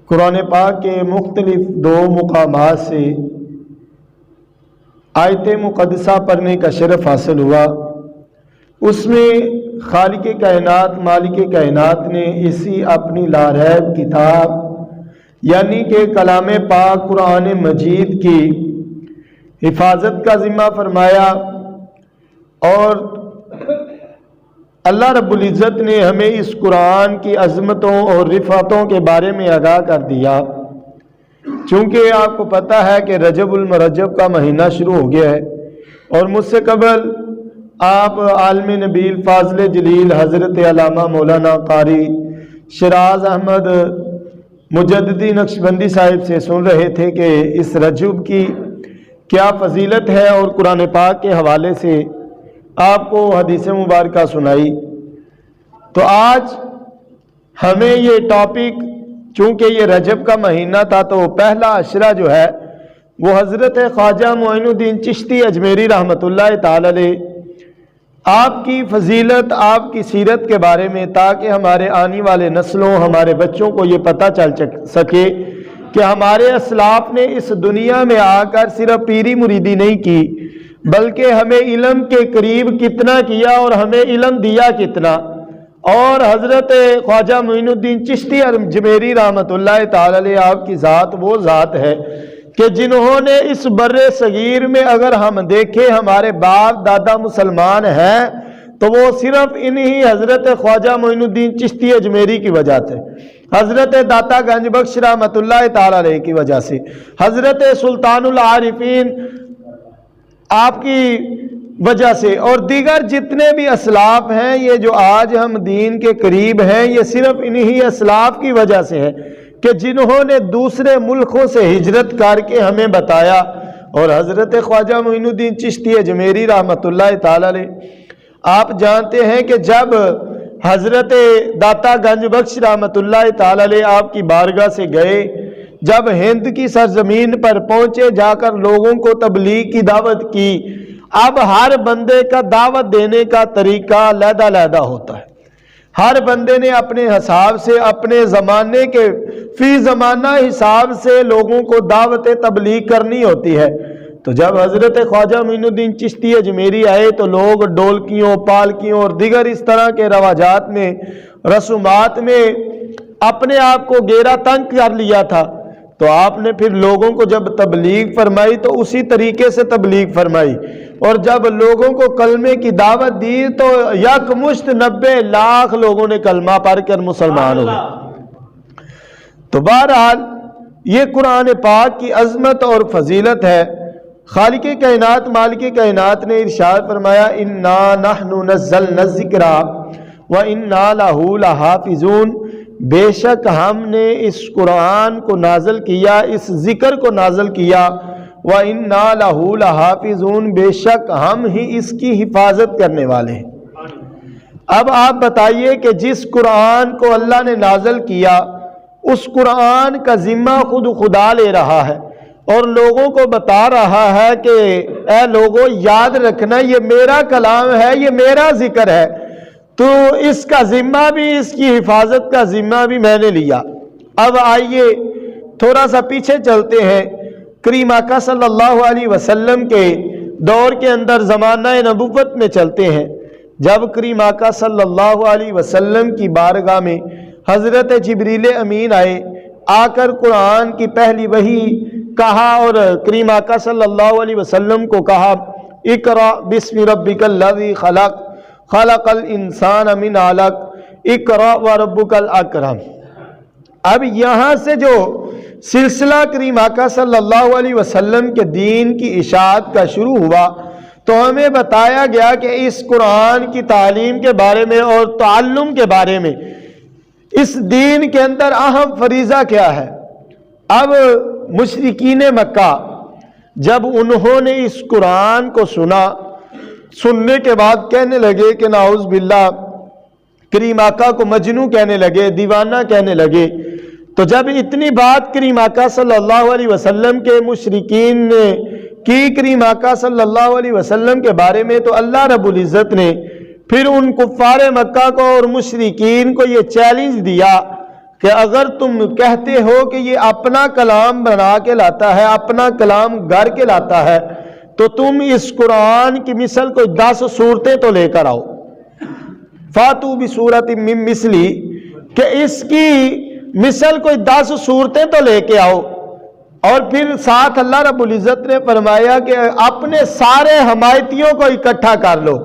قرآن پاک کے مختلف دو مقامات سے آیت مقدسہ پڑھنے کا شرف حاصل ہوا۔ اس میں خالق کائنات مالک کائنات نے اسی اپنی لاریب کتاب یعنی کہ کلام پاک قرآن مجید کی حفاظت کا ذمہ فرمایا، اور اللہ رب العزت نے ہمیں اس قرآن کی عظمتوں اور رفعتوں کے بارے میں آگاہ کر دیا۔ چونکہ آپ کو پتہ ہے کہ رجب المرجب کا مہینہ شروع ہو گیا ہے، اور مجھ سے قبل آپ عالم نبیل فاضل جلیل حضرت علامہ مولانا قاری شیراز احمد مجددی نقشبندی صاحب سے سن رہے تھے کہ اس رجب کی کیا فضیلت ہے، اور قرآن پاک کے حوالے سے آپ کو حدیث مبارکہ سنائی۔ تو آج ہمیں یہ ٹاپک، چونکہ یہ رجب کا مہینہ تھا تو پہلا عشرہ جو ہے وہ حضرت خواجہ معین الدین چشتی اجمیری رحمۃ اللہ تعالی علیہ آپ کی فضیلت، آپ کی سیرت کے بارے میں، تاکہ ہمارے آنے والے نسلوں، ہمارے بچوں کو یہ پتہ چل سکے کہ ہمارے اسلاف نے اس دنیا میں آ کر صرف پیری مریدی نہیں کی، بلکہ ہمیں علم کے قریب کتنا کیا اور ہمیں علم دیا کتنا۔ اور حضرت خواجہ معین الدین چشتی اجمیری رحمۃ اللہ تعالی علیہ آپ کی ذات وہ ذات ہے کہ جنہوں نے اس بر صغیر میں، اگر ہم دیکھیں ہمارے باپ دادا مسلمان ہیں تو وہ صرف انہی حضرت خواجہ معین الدین چشتی اجمیری کی وجہ سے، حضرت داتا گنج بخش رحمۃ اللہ تعالی علیہ کی وجہ سے، حضرت سلطان العارفین آپ کی وجہ سے، اور دیگر جتنے بھی اسلاف ہیں، یہ جو آج ہم دین کے قریب ہیں، یہ صرف انہی اسلاف کی وجہ سے ہے کہ جنہوں نے دوسرے ملکوں سے ہجرت کر کے ہمیں بتایا۔ اور حضرت خواجہ معین الدین چشتی اجمیری رحمۃ اللہ تعالی علیہ آپ جانتے ہیں کہ جب حضرت داتا گنج بخش رحمۃ اللہ تعالی علیہ آپ کی بارگاہ سے گئے، جب ہند کی سرزمین پر پہنچے، جا کر لوگوں کو تبلیغ کی دعوت کی، اب ہر بندے کا دعوت دینے کا طریقہ علیحدہ علیحدہ ہوتا ہے۔ ہر بندے نے اپنے حساب سے، اپنے زمانے کے فی زمانہ حساب سے لوگوں کو دعوت تبلیغ کرنی ہوتی ہے۔ تو جب حضرت خواجہ معین الدین چشتی اجمیری آئے تو لوگ ڈولکیوں، پالکیوں اور دیگر اس طرح کے رواجات میں، رسومات میں اپنے آپ کو گھیرا تنگ کر لیا تھا۔ تو آپ نے پھر لوگوں کو جب تبلیغ فرمائی تو اسی طریقے سے تبلیغ فرمائی، اور جب لوگوں کو کلمے کی دعوت دی تو یکمشت 90 لاکھ لوگوں نے کلمہ پڑھ کر مسلمان ہوئے۔ تو بہرحال یہ قرآن پاک کی عظمت اور فضیلت ہے۔ خالق کائنات مالک کائنات نے ارشاد فرمایا، انا نحن نزلنا الذکر وانا لہ لحافظون، بے شک ہم نے اس قرآن کو نازل کیا، اس ذکر کو نازل کیا، وَإِنَّا لَهُ لَحَافِظُونَ، بے شک ہم ہی اس کی حفاظت کرنے والے ہیں۔ اب آپ بتائیے کہ جس قرآن کو اللہ نے نازل کیا، اس قرآن کا ذمہ خود خدا لے رہا ہے، اور لوگوں کو بتا رہا ہے کہ اے لوگوں یاد رکھنا یہ میرا کلام ہے، یہ میرا ذکر ہے، تو اس کا ذمہ بھی، اس کی حفاظت کا ذمہ بھی میں نے لیا۔ اب آئیے تھوڑا سا پیچھے چلتے ہیں، کریم آقا صلی اللہ علیہ وسلم کے دور کے اندر زمانہ نبوت میں چلتے ہیں۔ جب کریم آقا صلی اللہ علیہ وسلم کی بارگاہ میں حضرت جبریل امین آئے، آ کر قرآن کی پہلی وحی کہا، اور کریم آقا صلی اللہ علیہ وسلم کو کہا، اقرأ بسم ربک الذی خلق خلق الانسان من علق اقرأ وربک الاکرم۔ اب یہاں سے جو سلسلہ کریم آقا صلی اللہ علیہ وسلم کے دین کی اشاعت کا شروع ہوا، تو ہمیں بتایا گیا کہ اس قرآن کی تعلیم کے بارے میں اور تعلم کے بارے میں اس دین کے اندر اہم فریضہ کیا ہے۔ اب مشرکین مکہ جب انہوں نے اس قرآن کو سننے کے بعد کہنے لگے کہ نعوذ باللہ، کریم آقا کو مجنوں کہنے لگے، دیوانہ کہنے لگے۔ تو جب اتنی بات کریم آقا صلی اللہ علیہ وسلم کے مشرکین نے کی کریم آقا صلی اللہ علیہ وسلم کے بارے میں، تو اللہ رب العزت نے پھر ان کفار مکہ کو اور مشرکین کو یہ چیلنج دیا کہ اگر تم کہتے ہو کہ یہ اپنا کلام بنا کے لاتا ہے، اپنا کلام گھر کے لاتا ہے، تو تم اس قرآن کی مثل کوئی 10 صورتیں تو لے کر آؤ، فاتو بصورت من مثلی، کہ اس کی مثل کوئی 10 صورتیں تو لے کے آؤ۔ اور پھر ساتھ اللہ رب العزت نے فرمایا کہ اپنے سارے حمایتیوں کو اکٹھا کر لو،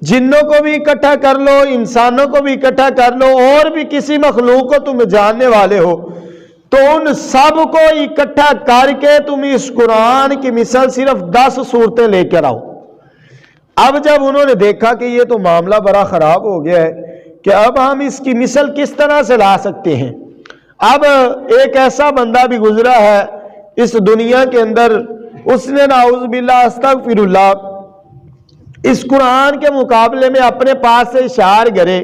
جنوں کو بھی اکٹھا کر لو، انسانوں کو بھی اکٹھا کر لو، اور بھی کسی مخلوق کو تم جاننے والے ہو، تو ان سب کو اکٹھا کر کے تم اس قرآن کی مثل صرف 10 صورتیں لے کر آؤ۔ اب جب انہوں نے دیکھا کہ یہ تو معاملہ بڑا خراب ہو گیا ہے کہ اب ہم اس کی مثل کس طرح سے لا سکتے ہیں، اب ایک ایسا بندہ بھی گزرا ہے اس دنیا کے اندر، اس نے نعوذ باللہ استغفر اللہ اس قرآن کے مقابلے میں اپنے پاس سے اشعار گرے،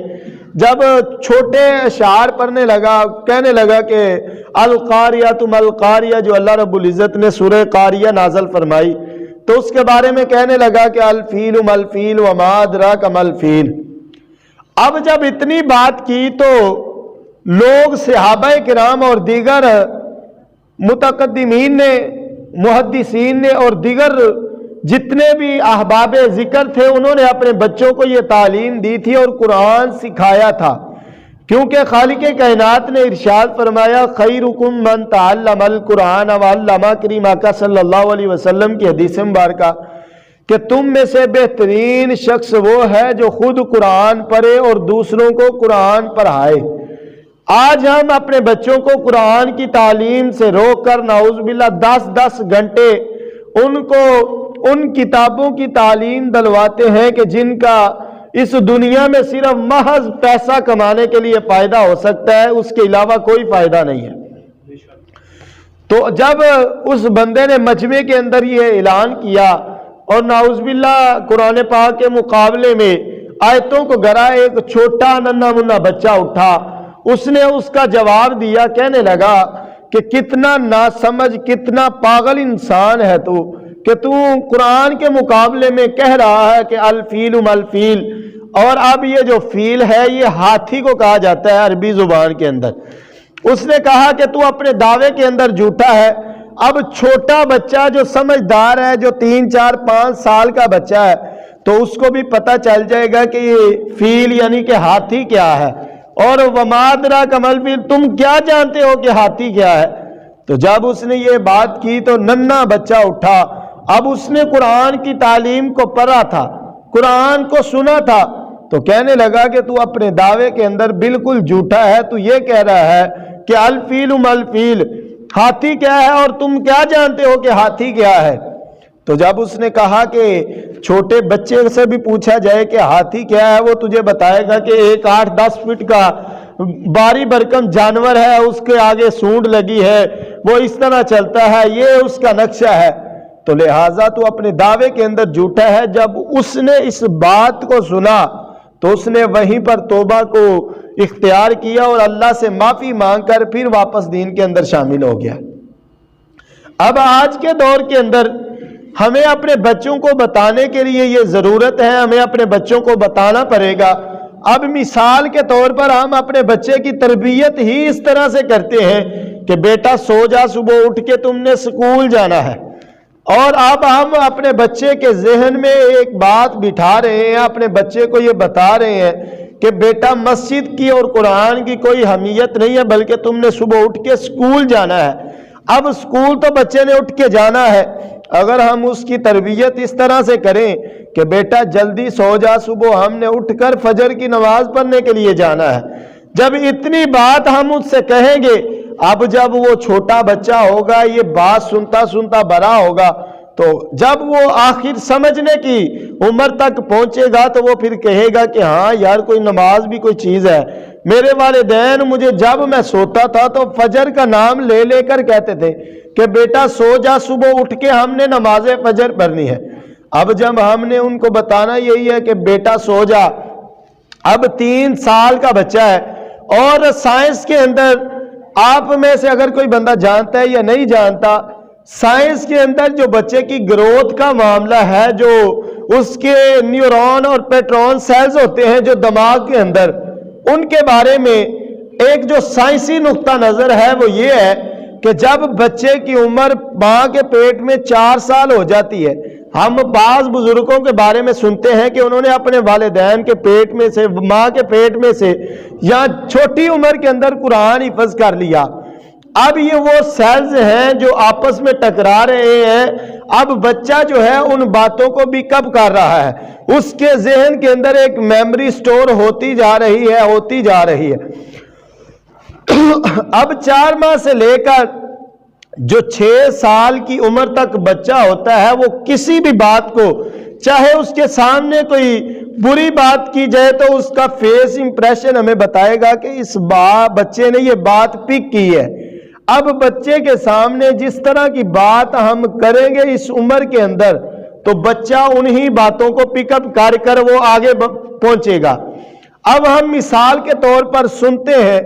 جب چھوٹے اشعار پڑھنے لگا، کہنے لگا کہ القاریہ تم القاریہ، جو اللہ رب العزت نے سورہ قاریہ نازل فرمائی، تو اس کے بارے میں کہنے لگا کہ الفیل ملفیل وما ادراک ملفیل۔ اب جب اتنی بات کی تو لوگ صحابہ کرام اور دیگر متقدمین نے، محدثین نے اور دیگر جتنے بھی احباب ذکر تھے، انہوں نے اپنے بچوں کو یہ تعلیم دی تھی اور قرآن سکھایا تھا، کیونکہ خالق کائنات نے ارشاد فرمایا خیرکم من تعلم القرآن وعلمہ، کریم آقا صلی اللہ علیہ وسلم کی حدیث مبارکہ کہ تم میں سے بہترین شخص وہ ہے جو خود قرآن پڑھے اور دوسروں کو قرآن پڑھائے۔ آج ہم اپنے بچوں کو قرآن کی تعلیم سے روک کر نعوذ باللہ 10 گھنٹے ان کو ان کتابوں کی تعلیم دلواتے ہیں کہ جن کا اس دنیا میں صرف محض پیسہ کمانے کے لیے فائدہ ہو سکتا ہے، اس کے علاوہ کوئی فائدہ نہیں ہے۔ تو جب اس بندے نے مجمع کے اندر یہ اعلان کیا اور نعوذ باللہ قرآن پاک کے مقابلے میں آیتوں کو گرا، ایک چھوٹا ننھا منا بچہ اٹھا، اس نے اس کا جواب دیا، کہنے لگا کہ کتنا ناسمجھ، کتنا پاگل انسان ہے تو کہ تو قرآن کے مقابلے میں کہہ رہا ہے کہ الفیل ملفیل، اور اب یہ جو فیل ہے یہ ہاتھی کو کہا جاتا ہے عربی زبان کے اندر۔ اس نے کہا کہ تو اپنے دعوے کے اندر جھوٹا ہے۔ اب چھوٹا بچہ جو سمجھدار ہے، جو 3 4 5 سال کا بچہ ہے، تو اس کو بھی پتہ چل جائے گا کہ یہ فیل یعنی کہ ہاتھی کیا ہے، اور وما ادراک ملفیل، تم کیا جانتے ہو کہ ہاتھی کیا ہے۔ تو جب اس نے یہ بات کی تو ننھا بچہ اٹھا، اب اس نے قرآن کی تعلیم کو پڑھا تھا، قرآن کو سنا تھا، تو کہنے لگا کہ تو اپنے دعوے کے اندر بالکل جھوٹا ہے، تو یہ کہہ رہا ہے کہ الفیل ملفیل، ہاتھی کیا ہے اور تم کیا جانتے ہو کہ ہاتھی کیا ہے۔ تو جب اس نے کہا کہ چھوٹے بچے سے بھی پوچھا جائے کہ ہاتھی کیا ہے، وہ تجھے بتائے گا کہ ایک 8-10 فٹ کا باری برکم جانور ہے، اس کے آگے سونڈ لگی ہے، وہ اس طرح چلتا ہے، یہ اس کا نقشہ ہے۔ تو لہٰذا تو اپنے دعوے کے اندر جھوٹا ہے۔ جب اس نے اس بات کو سنا تو اس نے وہیں پر توبہ کو اختیار کیا اور اللہ سے معافی مانگ کر پھر واپس دین کے اندر شامل ہو گیا۔ اب آج کے دور کے اندر ہمیں اپنے بچوں کو بتانے کے لیے یہ ضرورت ہے، ہمیں اپنے بچوں کو بتانا پڑے گا۔ اب مثال کے طور پر ہم اپنے بچے کی تربیت ہی اس طرح سے کرتے ہیں کہ بیٹا سو جا، صبح اٹھ کے تم نے سکول جانا ہے، اور اب ہم اپنے بچے کے ذہن میں ایک بات بٹھا رہے ہیں، اپنے بچے کو یہ بتا رہے ہیں کہ بیٹا مسجد کی اور قرآن کی کوئی اہمیت نہیں ہے، بلکہ تم نے صبح اٹھ کے سکول جانا ہے۔ اب سکول تو بچے نے اٹھ کے جانا ہے، اگر ہم اس کی تربیت اس طرح سے کریں کہ بیٹا جلدی سو جا، صبح ہم نے اٹھ کر فجر کی نماز پڑھنے کے لیے جانا ہے، جب اتنی بات ہم اس سے کہیں گے، اب جب وہ چھوٹا بچہ ہوگا، یہ بات سنتا سنتا بڑا ہوگا، تو جب وہ آخر سمجھنے کی عمر تک پہنچے گا تو وہ پھر کہے گا کہ ہاں یار کوئی نماز بھی کوئی چیز ہے۔ میرے والدین مجھے جب میں سوتا تھا تو فجر کا نام لے لے کر کہتے تھے کہ بیٹا سو جا، صبح اٹھ کے ہم نے نماز فجر پڑھنی ہے۔ اب جب ہم نے ان کو بتانا یہی ہے کہ بیٹا سو جا، اب 3 سال کا بچہ ہے، اور سائنس کے اندر آپ میں سے اگر کوئی بندہ جانتا ہے یا نہیں جانتا، سائنس کے اندر جو بچے کی گروتھ کا معاملہ ہے، جو اس کے نیورون اور پیٹرون سیلز ہوتے ہیں جو دماغ کے اندر، ان کے بارے میں ایک جو سائنسی نقطہ نظر ہے وہ یہ ہے کہ جب بچے کی عمر ماں کے پیٹ میں 4 سال ہو جاتی ہے، ہم بعض بزرگوں کے بارے میں سنتے ہیں کہ انہوں نے اپنے والدین کے پیٹ میں سے، ماں کے پیٹ میں سے یا چھوٹی عمر کے اندر قرآن حفظ کر لیا۔ اب یہ وہ سیلز ہیں جو آپس میں ٹکرا رہے ہیں، اب بچہ جو ہے ان باتوں کو بھی کب کر رہا ہے، اس کے ذہن کے اندر ایک میموری سٹور ہوتی جا رہی ہے۔ اب 4 ماہ سے لے کر جو 6 سال کی عمر تک بچہ ہوتا ہے، وہ کسی بھی بات کو، چاہے اس کے سامنے کوئی بری بات کی جائے تو اس کا فیس امپریشن ہمیں بتائے گا کہ اس بچے نے یہ بات پک کی ہے۔ اب بچے کے سامنے جس طرح کی بات ہم کریں گے اس عمر کے اندر، تو بچہ انہی باتوں کو پک اپ کر وہ آگے پہنچے گا۔ اب ہم مثال کے طور پر سنتے ہیں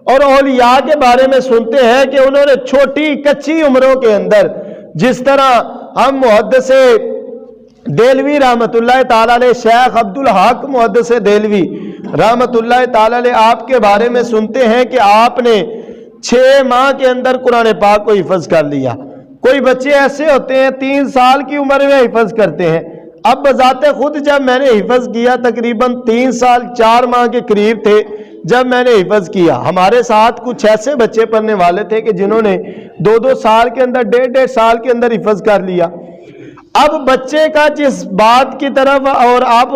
اور اولیاء کے بارے میں سنتے ہیں کہ انہوں نے چھوٹی کچی عمروں کے اندر، جس طرح ہم محدث دہلوی رحمت اللہ تعالیٰ علیہ، شیخ عبدالحق محدث دہلوی رحمت اللہ تعالیٰ علیہ، آپ کے بارے میں سنتے ہیں کہ آپ نے 6 ماہ کے اندر قرآن پاک کو حفظ کر لیا۔ کوئی بچے ایسے ہوتے ہیں 3 سال کی عمر میں حفظ کرتے ہیں۔ اب بذات خود جب میں نے حفظ کیا تقریباً 3 سال 4 ماہ کے قریب تھے جب میں نے حفظ کیا، ہمارے ساتھ کچھ ایسے بچے پڑھنے والے تھے کہ جنہوں نے 2 سال کے اندر 1.5 سال کے اندر حفظ کر لیا۔ اب بچے کا جس بات کی طرف، اور آپ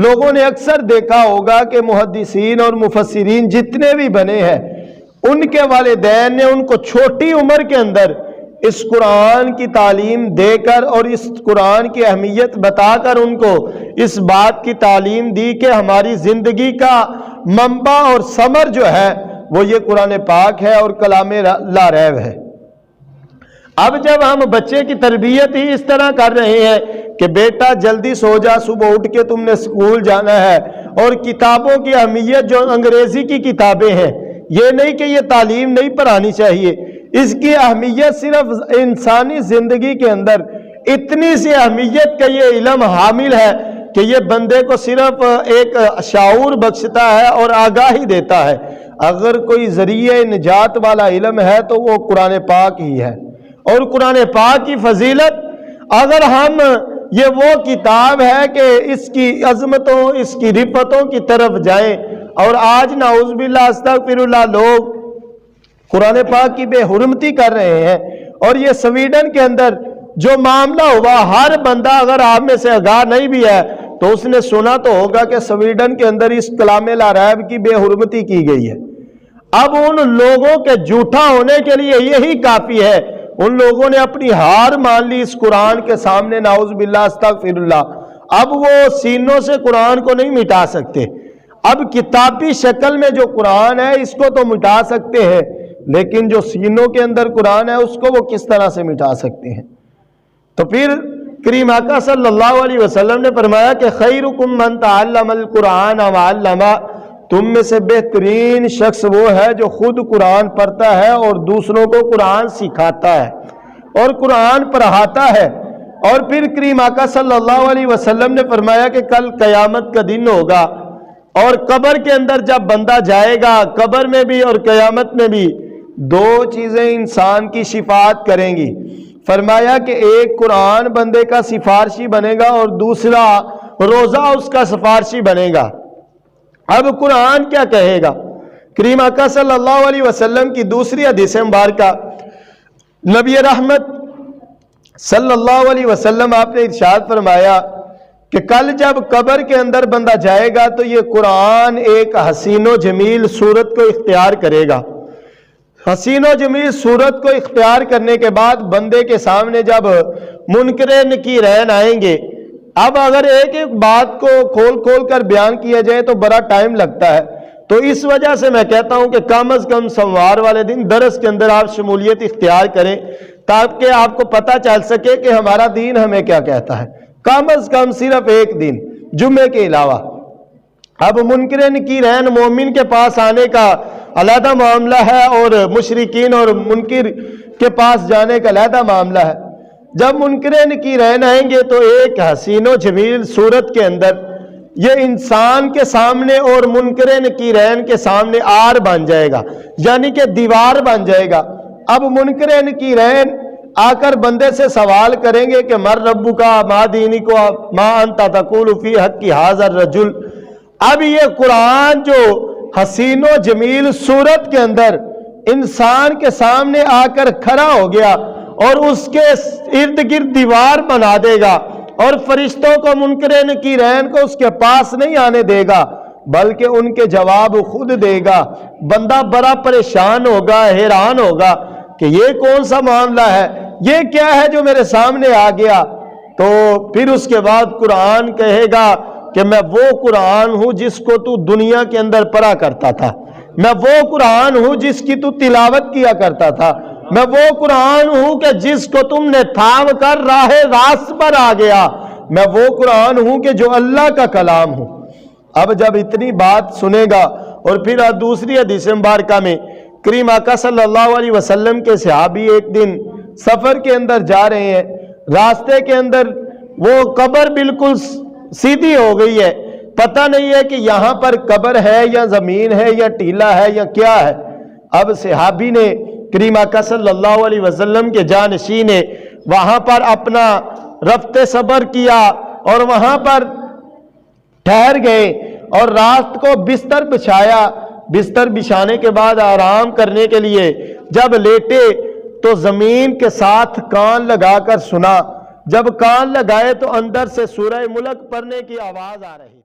لوگوں نے اکثر دیکھا ہوگا کہ محدثین اور مفسرین جتنے بھی بنے ہیں، ان کے والدین نے ان کو چھوٹی عمر کے اندر اس قرآن کی تعلیم دے کر اور اس قرآن کی اہمیت بتا کر ان کو اس بات کی تعلیم دی کہ ہماری زندگی کا منبع اور ثمر جو ہے وہ یہ قرآن پاک ہے اور کلام لا ریب ہے۔ اب جب ہم بچے کی تربیت ہی اس طرح کر رہے ہیں کہ بیٹا جلدی سو جا، صبح اٹھ کے تم نے سکول جانا ہے، اور کتابوں کی اہمیت جو انگریزی کی کتابیں ہیں، یہ نہیں کہ یہ تعلیم نہیں پڑھانی چاہیے، اس کی اہمیت صرف انسانی زندگی کے اندر اتنی سی اہمیت کا یہ علم حامل ہے کہ یہ بندے کو صرف ایک شعور بخشتا ہے اور آگاہی دیتا ہے۔ اگر کوئی ذریعہ نجات والا علم ہے تو وہ قرآن پاک ہی ہے، اور قرآن پاک کی فضیلت، اگر ہم یہ وہ کتاب ہے کہ اس کی عظمتوں، اس کی رفتوں کی طرف جائیں، اور آج نعوذ باللہ استغفر اللہ لوگ قرآن پاک کی بے حرمتی کر رہے ہیں۔ اور یہ سویڈن کے اندر جو معاملہ ہوا، ہر بندہ اگر آپ میں سے آگاہ نہیں بھی ہے تو اس نے سنا تو ہوگا کہ سویڈن کے اندر اس کلام لا ریب کی بے حرمتی کی گئی ہے۔ اب ان لوگوں کے جھوٹا ہونے کے لیے یہی کافی ہے، ان لوگوں نے اپنی ہار مان لی اس قرآن کے سامنے، نعوذ باللہ استغفر اللہ۔ اب وہ سینوں سے قرآن کو نہیں مٹا سکتے۔ اب کتابی شکل میں جو قرآن ہے اس کو تو مٹا سکتے ہیں، لیکن جو سینوں کے اندر قرآن ہے اس کو وہ کس طرح سے مٹا سکتے ہیں؟ تو پھر کریم آقا صلی اللہ علیہ وسلم نے فرمایا کہ خیرکم من تعلم القرآن وعلمہ، تم میں سے بہترین شخص وہ ہے جو خود قرآن پڑھتا ہے اور دوسروں کو قرآن سکھاتا ہے اور قرآن پڑھاتا ہے۔ اور پھر کریم آقا صلی اللہ علیہ وسلم نے فرمایا کہ کل قیامت کا دن ہوگا، اور قبر کے اندر جب بندہ جائے گا، قبر میں بھی اور قیامت میں بھی 2 چیزیں انسان کی شفاعت کریں گی۔ فرمایا کہ ایک قرآن بندے کا سفارشی بنے گا اور دوسرا روزہ اس کا سفارشی بنے گا۔ اب قرآن کیا کہے گا؟ کریم آقا صلی اللہ علیہ وسلم کی دوسری حدیث مبارکہ، نبی رحمت صلی اللہ علیہ وسلم آپ نے ارشاد فرمایا کہ کل جب قبر کے اندر بندہ جائے گا تو یہ قرآن ایک حسین و جمیل صورت کو اختیار کرے گا۔ حسین و جمیل صورت کو اختیار کرنے کے بعد بندے کے سامنے جب منکر نکیرین آئیں گے، اب اگر ایک ایک بات کو کھول کھول کر بیان کیا جائے تو بڑا ٹائم لگتا ہے، تو اس وجہ سے میں کہتا ہوں کہ کم از کم سوموار والے دن درس کے اندر آپ شمولیت اختیار کریں تاکہ آپ کو پتہ چل سکے کہ ہمارا دین ہمیں کیا کہتا ہے۔ کم از کم صرف ایک دن جمعے کے علاوہ۔ اب منکر نکیرین مومن کے پاس آنے کا علیحدہ معاملہ ہے اور مشرکین اور منکر کے پاس جانے کا علیحدہ معاملہ ہے۔ جب منکر نکیرین آئیں گے تو ایک حسین و جمیل صورت کے اندر یہ انسان کے سامنے اور منکر نکیرین کے سامنے آر بن جائے گا، یعنی کہ دیوار بن جائے گا۔ اب منکر نکیرین آ کر بندے سے سوال کریں گے کہ مر ربک ما دینک ما انت تقول فی حق ھذا الرجل۔ اب یہ قرآن جو حسین و جمیل صورت کے اندر انسان کے سامنے آ کر کھڑا ہو گیا اور اس کے ارد گرد دیوار بنا دے گا، اور فرشتوں کو منکر نکیرین کو اس کے پاس نہیں آنے دے گا بلکہ ان کے جواب خود دے گا۔ بندہ بڑا پریشان ہوگا، حیران ہوگا کہ یہ کون سا معاملہ ہے، یہ کیا ہے جو میرے سامنے آ گیا؟ تو پھر اس کے بعد قرآن کہے گا کہ میں وہ قرآن ہوں جس کو تو دنیا کے اندر پڑھا کرتا تھا، میں وہ قرآن ہوں جس کی تو تلاوت کیا کرتا تھا، میں وہ قرآن ہوں کہ جس کو تم نے تھام کر راہ راست پر آ گیا، میں وہ قرآن ہوں کہ جو اللہ کا کلام ہوں۔ اب جب اتنی بات سنے گا، اور پھر دوسری حدیث مبارکہ میں کریم آقا صلی اللہ علیہ وسلم کے صحابی ایک دن سفر کے اندر جا رہے ہیں، راستے کے اندر وہ قبر بالکل سیدھی ہو گئی ہے، پتہ نہیں ہے کہ یہاں پر قبر ہے یا زمین ہے یا ٹیلا ہے یا کیا ہے۔ اب صحابی نے کریم آقا صلی اللہ علیہ وسلم کے جانشین نے وہاں پر اپنا رفت صبر کیا اور وہاں پر ٹھہر گئے اور رات کو بستر بچھایا۔ بستر بچھانے کے بعد آرام کرنے کے لیے جب لیٹے تو زمین کے ساتھ کان لگا کر سنا۔ جب کان لگائے تو اندر سے سورہ ملک پڑھنے کی آواز آ رہی۔